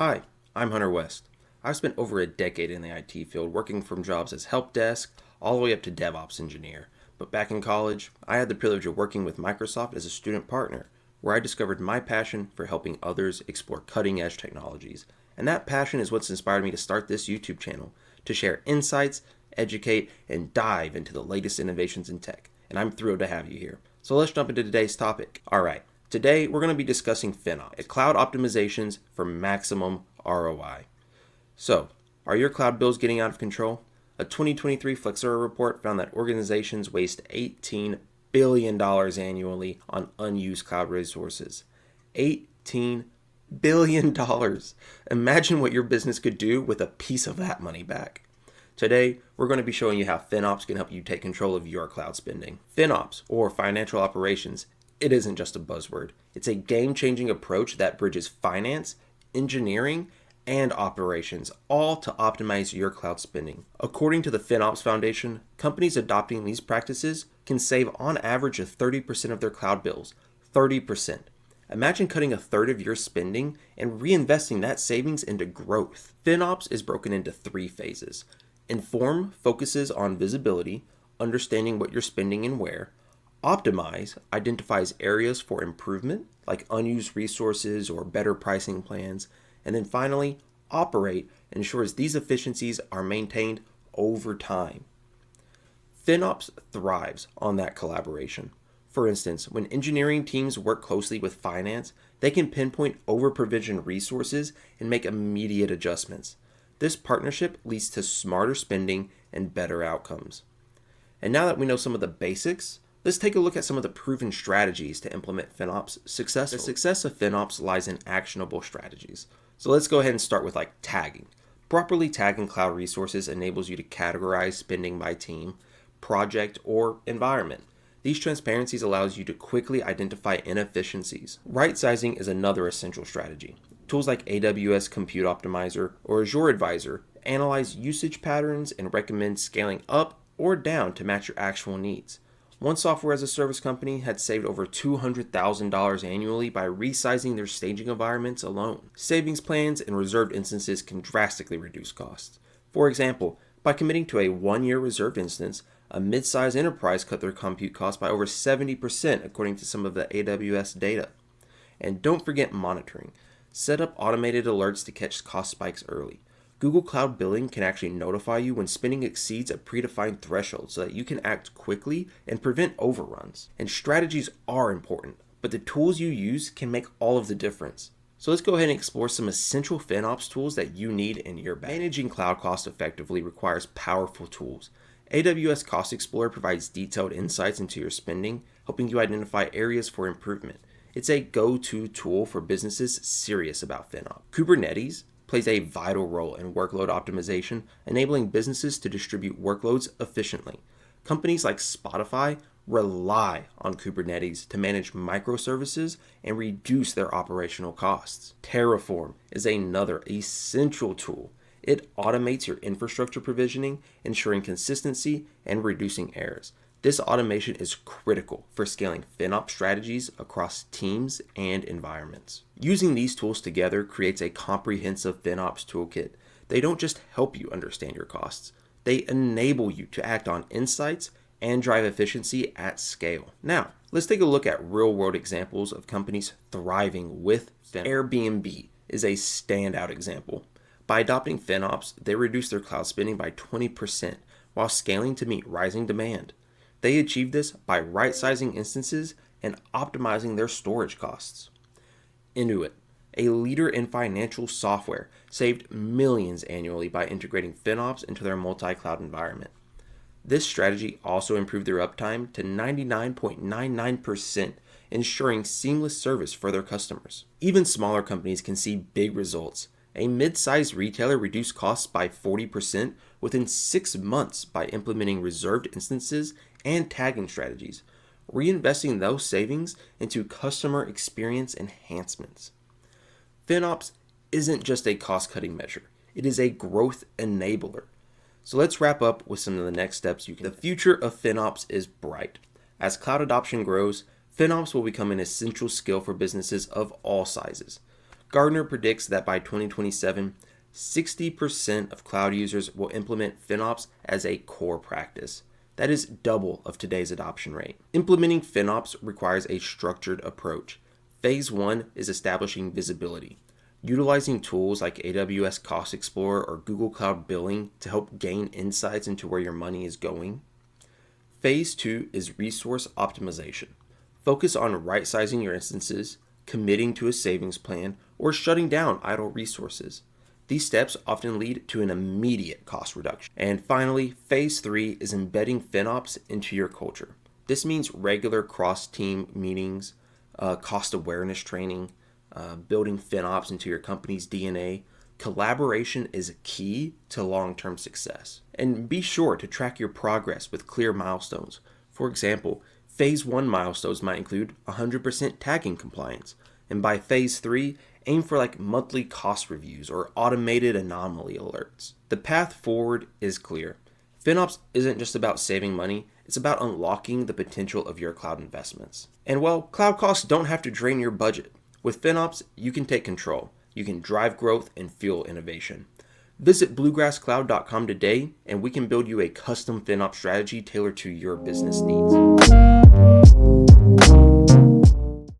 Hi, I'm Hunter West. I've spent over a decade in the IT field working from jobs as help desk all the way up to DevOps engineer. But back in college, I had the privilege of working with Microsoft as a student partner, where I discovered my passion for helping others explore cutting edge technologies. And that passion is what's inspired me to start this YouTube channel to share insights, educate, and dive into the latest innovations in tech. And I'm thrilled to have you here. So let's jump into today's topic. All right. Today, we're going to be discussing FinOps, cloud optimizations for maximum ROI. So, are your cloud bills getting out of control? A 2023 Flexera report found that organizations waste $18 billion annually on unused cloud resources. $18 billion. Imagine what your business could do with a piece of that money back. Today, we're going to be showing you how FinOps can help you take control of your cloud spending. FinOps, or financial operations, it isn't just a buzzword. It's a game-changing approach that bridges finance, engineering, and operations, all to optimize your cloud spending. According to the FinOps Foundation, companies adopting these practices can save on average 30% of their cloud bills. 30%. Imagine cutting a third of your spending and reinvesting that savings into growth. FinOps is broken into 3 phases. Inform focuses on visibility, understanding what you're spending and where. Optimize identifies areas for improvement, like unused resources or better pricing plans. And then finally, operate ensures these efficiencies are maintained over time. FinOps thrives on that collaboration. For instance, when engineering teams work closely with finance, they can pinpoint over-provisioned resources and make immediate adjustments. This partnership leads to smarter spending and better outcomes. And now that we know some of the basics, let's take a look at some of the proven strategies to implement FinOps successfully. The success of FinOps lies in actionable strategies. So let's go ahead and start with tagging. Properly tagging cloud resources enables you to categorize spending by team, project, or environment. These transparencies allows you to quickly identify inefficiencies. Right-sizing is another essential strategy. Tools like AWS Compute Optimizer or Azure Advisor analyze usage patterns and recommend scaling up or down to match your actual needs. One software as a service company had saved over $200,000 annually by resizing their staging environments alone. Savings plans and reserved instances can drastically reduce costs. For example, by committing to a 1-year reserved instance, a mid-sized enterprise cut their compute costs by over 70% according to some of the AWS data. And don't forget monitoring. Set up automated alerts to catch cost spikes early. Google Cloud Billing can actually notify you when spending exceeds a predefined threshold so that you can act quickly and prevent overruns. And strategies are important, but the tools you use can make all of the difference. So let's go ahead and explore some essential FinOps tools that you need in your bag. Managing cloud costs effectively requires powerful tools. AWS Cost Explorer provides detailed insights into your spending, helping you identify areas for improvement. It's a go-to tool for businesses serious about FinOps. Kubernetes plays a vital role in workload optimization, enabling businesses to distribute workloads efficiently. Companies like Spotify rely on Kubernetes to manage microservices and reduce their operational costs. Terraform is another essential tool. It automates your infrastructure provisioning, ensuring consistency and reducing errors. This automation is critical for scaling FinOps strategies across teams and environments. Using these tools together creates a comprehensive FinOps toolkit. They don't just help you understand your costs, they enable you to act on insights and drive efficiency at scale. Now, let's take a look at real-world examples of companies thriving with FinOps. Airbnb is a standout example. By adopting FinOps, they reduced their cloud spending by 20% while scaling to meet rising demand. They achieved this by right-sizing instances and optimizing their storage costs. Intuit, a leader in financial software, saved millions annually by integrating FinOps into their multi-cloud environment. This strategy also improved their uptime to 99.99%, ensuring seamless service for their customers. Even smaller companies can see big results. A mid-sized retailer reduced costs by 40% within 6 months by implementing reserved instances and tagging strategies, reinvesting those savings into customer experience enhancements. FinOps isn't just a cost-cutting measure, it is a growth enabler. So let's wrap up with some of the next steps you can. The future of FinOps is bright. As cloud adoption grows, FinOps will become an essential skill for businesses of all sizes. Gartner predicts that by 2027, 60% of cloud users will implement FinOps as a core practice. That is double of today's adoption rate. Implementing FinOps requires a structured approach. Phase 1 is establishing visibility, utilizing tools like AWS Cost Explorer or Google Cloud Billing to help gain insights into where your money is going. Phase 2 is resource optimization. Focus on right-sizing your instances, committing to a savings plan, or shutting down idle resources. These steps often lead to an immediate cost reduction. And finally, phase 3 is embedding FinOps into your culture. This means regular cross-team meetings, cost awareness training, building FinOps into your company's DNA. Collaboration is key to long-term success. And be sure to track your progress with clear milestones. For example, phase 1 milestones might include 100% tagging compliance. And by phase 3, aim for monthly cost reviews or automated anomaly alerts. The path forward is clear. FinOps isn't just about saving money, it's about unlocking the potential of your cloud investments. And while cloud costs don't have to drain your budget, with FinOps, you can take control. You can drive growth and fuel innovation. Visit bluegrasscloud.com today, and we can build you a custom FinOps strategy tailored to your business needs.